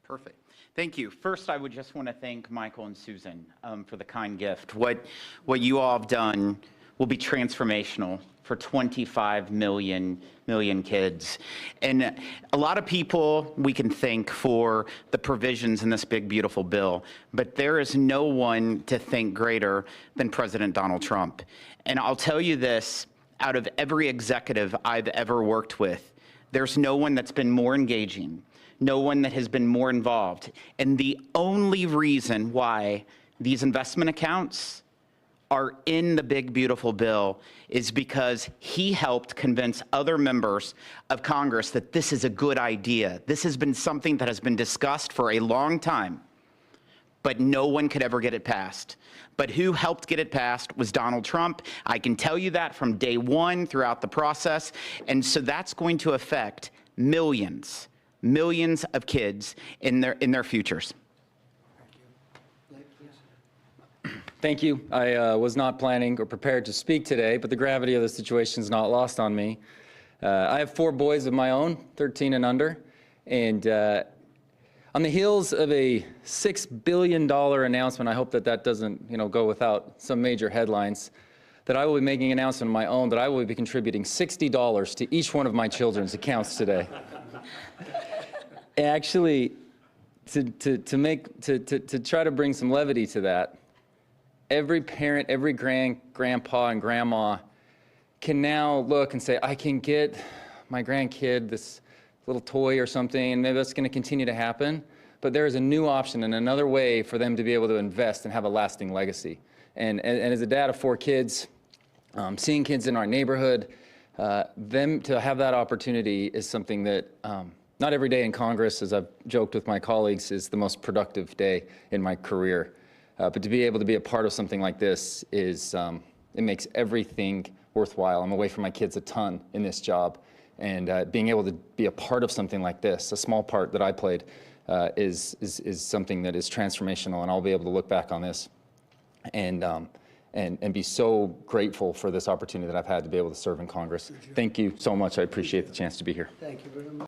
Perfect. Thank you. First, I would just want to thank Michael and Susan for the kind gift. What you all have done will be transformational for 25 million kids. And a lot of people we can thank for the provisions in this big, beautiful bill, but there is no one to thank greater than President Donald Trump. And I'll tell you this, out of every executive I've ever worked with, there's no one that's been more engaging, no one that has been more involved. And the only reason why these investment accounts are in the big, beautiful bill is because he helped convince other members of Congress that this is a good idea. This has been something that has been discussed for a long time, but no one could ever get it passed. But who helped get it passed was Donald Trump. I can tell you that from day one throughout the process. And so that's going to affect millions of kids in their futures. Thank you. I was not planning or prepared to speak today, but the gravity of the situation is not lost on me. I have 4 boys of my own, 13 and under, and on the heels of a $6 billion announcement, I hope that doesn't go without some major headlines, that I will be making an announcement of my own that I will be contributing $60 to each one of my children's accounts today. Actually, to try to bring some levity to that, every parent, every grandpa and grandma can now look and say, I can get my grandkid this little toy or something, and maybe that's going to continue to happen. But there is a new option and another way for them to be able to invest and have a lasting legacy. And as a dad of 4 kids, seeing kids in our neighborhood, them to have that opportunity is something that not every day in Congress, as I've joked with my colleagues, is the most productive day in my career. But to be able to be a part of something like this is, it makes everything worthwhile. I'm away from my kids a ton in this job. And being able to be a part of something like this, a small part that I played, is something that is transformational. And I'll be able to look back on this and be so grateful for this opportunity that I've had to be able to serve in Congress. Thank you so much. I appreciate the chance to be here. Thank you very much.